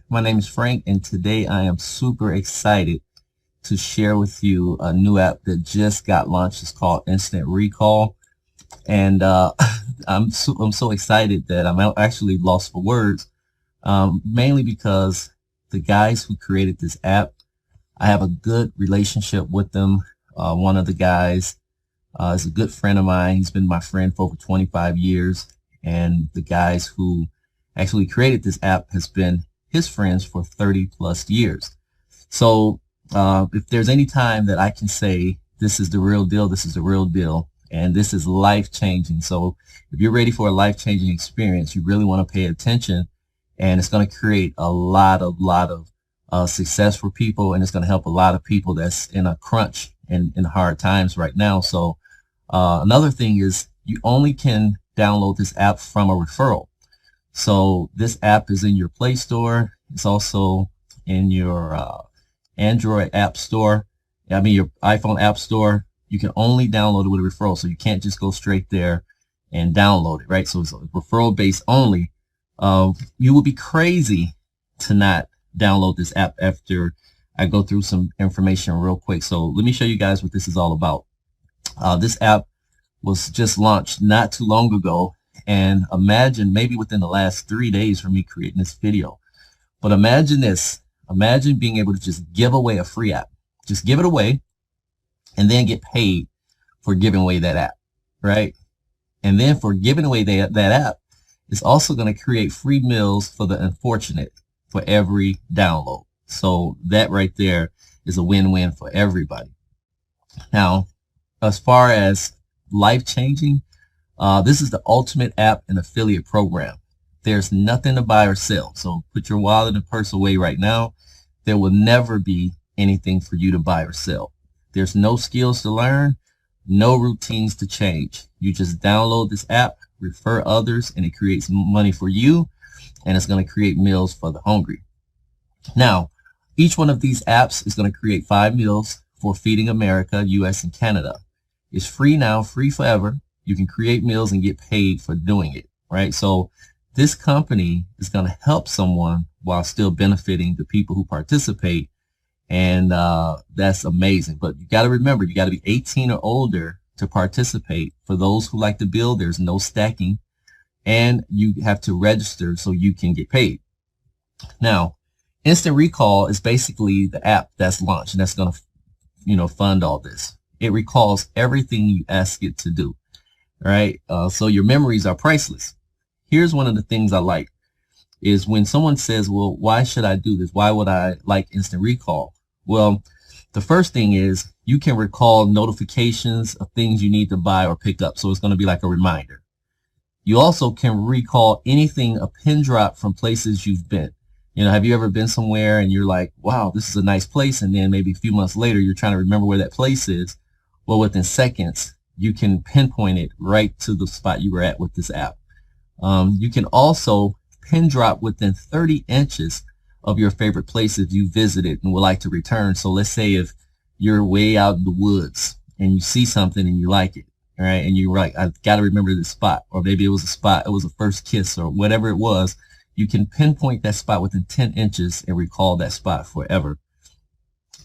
My name is Frank, and today I am super excited to share with you a new app that just got launched. It's called Instant Recall, and I'm so excited that I'm actually lost for words. Mainly because the guys who created this app, I have a good relationship with them. One of the guys is a good friend of mine. He's been my friend for over 25 years, and the guys who actually created this app has been his friends for 30 plus years. So if there's any time that I can say this is the real deal, this is the real deal, and this is life changing. So if you're ready for a life changing experience, you really want to pay attention, and it's going to create a lot of success for people, and it's going to help a lot of people that's in a crunch and in hard times right now. So another thing is you only can download this app from a referral. So this app is in your Play Store. It's also in your Android App Store. I mean, your iPhone App Store. You can only download it with a referral. So you can't just go straight there and download it, right? So it's referral based only. You would be crazy to not download this app after I go through some information real quick. So let me show you guys what this is all about. This app was just launched not too long ago. And imagine maybe within the last 3 days from me creating this video. But imagine this. Imagine being able to just give away a free app. Just give it away and then get paid for giving away that app, right? And then for giving away that app, it's also going to create free meals for the unfortunate for every download. So that right there is a win-win for everybody. Now, as far as life-changing, this is the ultimate app and affiliate program. There's nothing to buy or sell. So put your wallet and purse away right now. There will never be anything for you to buy or sell. There's no skills to learn, no routines to change. You just download this app, refer others, and it creates money for you, and it's going to create meals for the hungry. Now, each one of these apps is going to create 5 meals for Feeding America, US, and Canada. It's free now, free forever. You can create meals and get paid for doing it, right? So this company is going to help someone while still benefiting the people who participate. And that's amazing. But you got to remember, you got to be 18 or older to participate. For those who like to build, there's no stacking. And you have to register so you can get paid. Now, Instant Recall is basically the app that's launched, and that's going to, fund all this. It recalls everything you ask it to do. Right? So your memories are priceless. Here's one of the things I like is when someone says, well, why should I do this? Why would I like Instant Recall? Well, the first thing is you can recall notifications of things you need to buy or pick up. So it's going to be like a reminder. You also can recall anything, a pin drop from places you've been. Have you ever been somewhere and you're like, wow, this is a nice place. And then maybe a few months later, you're trying to remember where that place is. Well, within seconds, you can pinpoint it right to the spot you were at with this app. You can also pin drop within 30 inches of your favorite places you visited and would like to return. So let's say if you're way out in the woods and you see something and you like it, all right, and you're like, I've got to remember this spot, or maybe it was a first kiss or whatever it was, you can pinpoint that spot within 10 inches and recall that spot forever.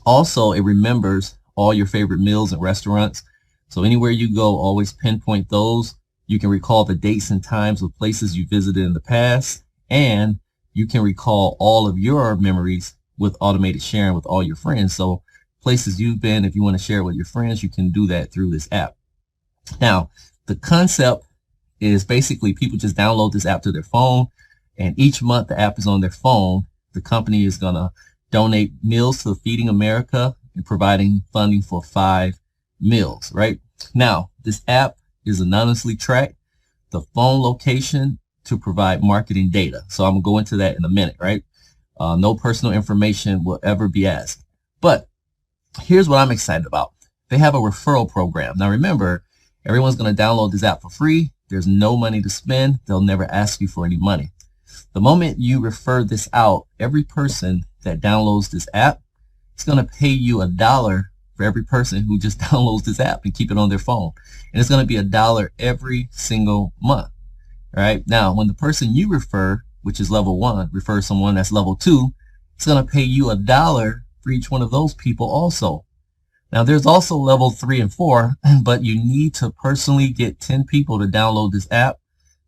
Also, it remembers all your favorite meals and restaurants. So anywhere you go, always pinpoint those. You can recall the dates and times of places you visited in the past, and you can recall all of your memories with automated sharing with all your friends. So places you've been, if you want to share it with your friends, you can do that through this app. Now, the concept is basically people just download this app to their phone, and each month the app is on their phone. The company is going to donate meals to Feeding America and providing funding for 5 meals, right? Now, this app is anonymously tracked the phone location to provide marketing data. So I'm going to go into that in a minute, right? No personal information will ever be asked. But here's what I'm excited about. They have a referral program. Now, remember, everyone's going to download this app for free. There's no money to spend. They'll never ask you for any money. The moment you refer this out, every person that downloads this app, it's going to pay you $1 for every person who just downloads this app and keep it on their phone. And it's going to be $1 every single month. All right. Now, when the person you refer which is level 1, refer someone that's level 2, it's going to pay you $1 for each one of those people also. Now, there's also level 3 and 4, but you need to personally get 10 people to download this app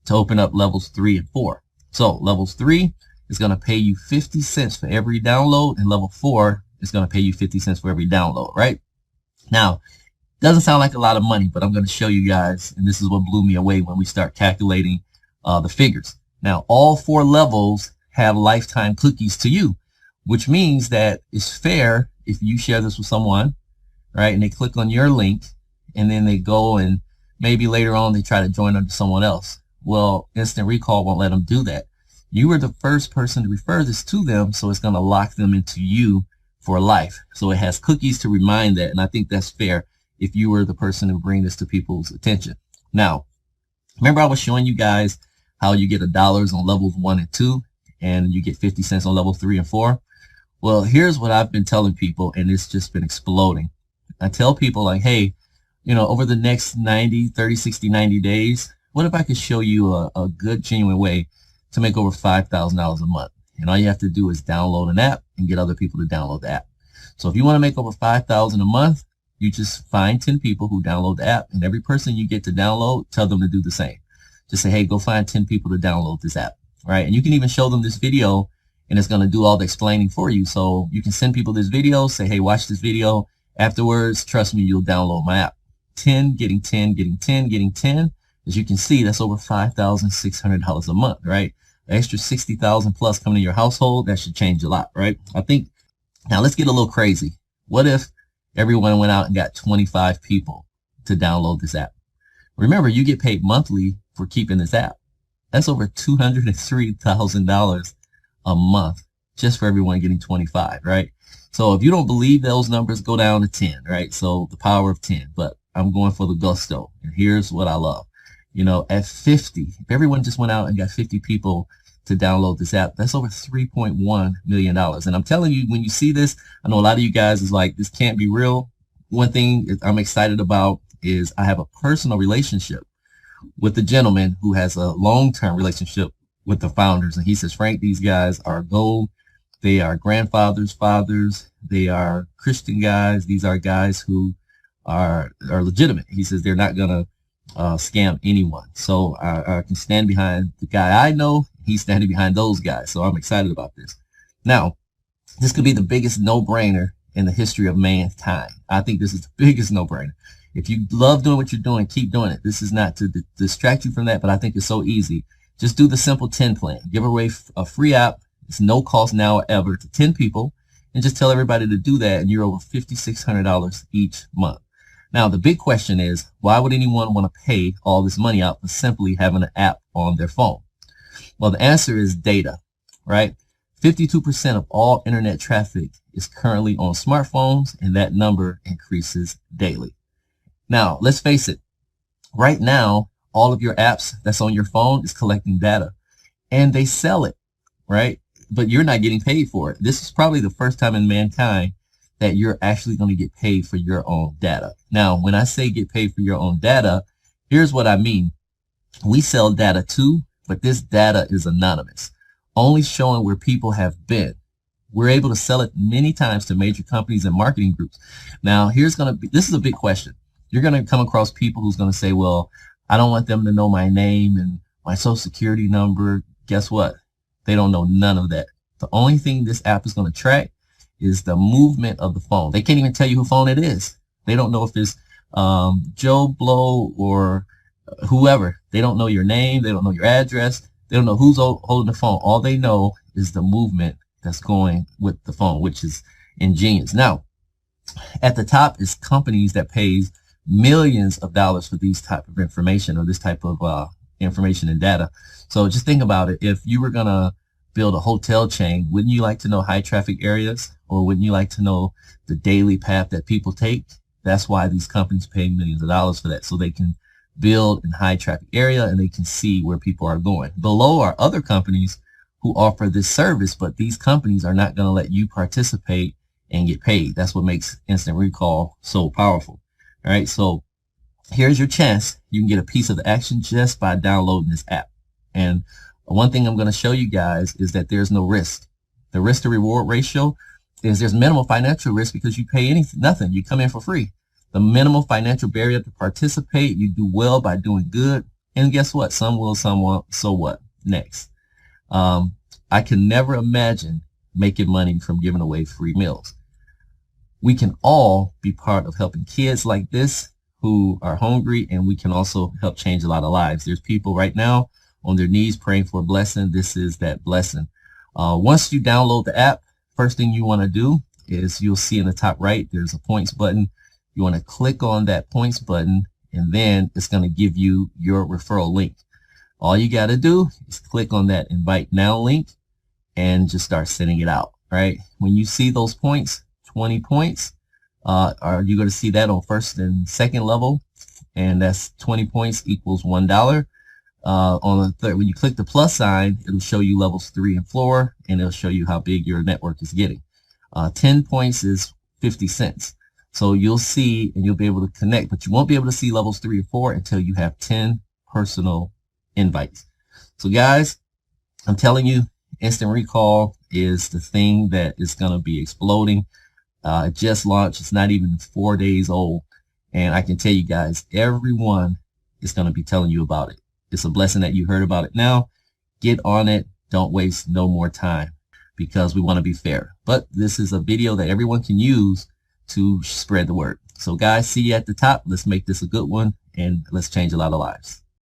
to open up levels 3 and 4. So levels 3 is going to pay you 50 cents for every download, and level 4 is going to pay you 50 cents for every download, right? Now, doesn't sound like a lot of money, but I'm going to show you guys, and this is what blew me away when we start calculating the figures. Now, all 4 levels have lifetime cookies to you, which means that it's fair if you share this with someone, right, and they click on your link, and then they go and maybe later on they try to join under someone else. Well, Instant Recall won't let them do that. You were the first person to refer this to them, so it's going to lock them into you for life. So it has cookies to remind that, and I think that's fair if you were the person to bring this to people's attention. Now, remember I was showing you guys how you get $1 on levels 1 and 2, and you get 50 cents on level 3 and 4? Well, here's what I've been telling people, and it's just been exploding. I tell people, like, hey, you know, over the next 30, 60, 90 days, what if I could show you a good, genuine way to make over $5,000 a month? And all you have to do is download an app and get other people to download the app. So if you want to make over $5,000 a month, you just find 10 people who download the app, and every person you get to download, tell them to do the same. Just say, hey, go find 10 people to download this app, right? And you can even show them this video, and it's going to do all the explaining for you. So you can send people this video, say, hey, watch this video. Afterwards, trust me, you'll download my app. 10, getting 10, getting 10, getting 10. As you can see, that's over $5,600 a month, right? The extra $60,000 plus coming to your household, that should change a lot, right? I think, now let's get a little crazy. What if everyone went out and got 25 people to download this app? Remember, you get paid monthly for keeping this app. That's over $203,000 a month just for everyone getting 25, right? So if you don't believe those numbers, go down to 10, right? So the power of 10, but I'm going for the gusto. And here's what I love. You know, at 50, if everyone just went out and got 50 people to download this app, that's over $3.1 million. And I'm telling you, when you see this, I know a lot of you guys is like, this can't be real. One thing I'm excited about is I have a personal relationship with the gentleman who has a long-term relationship with the founders. And he says, Frank, these guys are gold. They are grandfathers, fathers. They are Christian guys. These are guys who are legitimate. He says they're not going to scam anyone. So I can stand behind the guy I know. He's standing behind those guys. So I'm excited about this. Now, this could be the biggest no-brainer in the history of mankind. I think this is the biggest no-brainer. If you love doing what you're doing, keep doing it. This is not to distract you from that, but I think it's so easy. Just do the simple 10 plan. Give away a free app. It's no cost now or ever to 10 people, and just tell everybody to do that, and you're over $5,600 each month. Now, the big question is, why would anyone want to pay all this money out for simply having an app on their phone? Well, the answer is data, right? 52% of all internet traffic is currently on smartphones, and that number increases daily. Now, let's face it. Right now, all of your apps that's on your phone is collecting data, and they sell it, right? But you're not getting paid for it. This is probably the first time in mankind that you're actually going to get paid for your own data. Now, when I say get paid for your own data, here's what I mean. We sell data too, but this data is anonymous, only showing where people have been. We're able to sell it many times to major companies and marketing groups. Now, this is a big question. You're going to come across people who's going to say, well, I don't want them to know my name and my social security number. Guess what? They don't know none of that. The only thing this app is going to track is the movement of the phone. They can't even tell you who phone it is. They don't know if it's Joe Blow or whoever. They don't know your name. They don't know your address. They don't know who's holding the phone. All they know is the movement that's going with the phone, which is ingenious. Now, at the top is companies that pays millions of dollars for these type of information or this type of information and data. So just think about it. If you were going to build a hotel chain, wouldn't you like to know high traffic areas, or wouldn't you like to know the daily path that people take? That's why these companies pay millions of dollars for that, so they can build in high traffic area and they can see where people are going. Below are other companies who offer this service, but these companies are not going to let you participate and get paid. That's what makes Instant Recall so powerful. All right, so here's your chance. You can get a piece of the action just by downloading this app. And One thing I'm going to show you guys is that there's no risk. The risk to reward ratio is there's minimal financial risk because you pay nothing. You come in for free. The minimal financial barrier to participate, you do well by doing good. And guess what? Some will, some won't. So what? Next. I can never imagine making money from giving away free meals. We can all be part of helping kids like this who are hungry, and we can also help change a lot of lives. There's people right now on their knees praying for a blessing. This is that blessing. Once you download the app, first thing you want to do is you'll see in the top right, there's a points button. You want to click on that points button, and then it's going to give you your referral link. All you got to do is click on that invite now link and just start sending it out, right? When you see those points, 20 points, are you going to see that on first and second level? And that's 20 points equals $1. On the third, when you click the plus sign, it'll show you levels 3 and 4, and it'll show you how big your network is getting. 10 points is 50 cents. So you'll see and you'll be able to connect, but you won't be able to see levels 3 and 4 until you have 10 personal invites. So guys, I'm telling you, instant recall is the thing that is going to be exploding. It just launched. It's not even 4 days old. And I can tell you guys, everyone is going to be telling you about it. It's a blessing that you heard about it now. Get on it. Don't waste no more time because we want to be fair. But this is a video that everyone can use to spread the word. So guys, see you at the top. Let's make this a good one and let's change a lot of lives.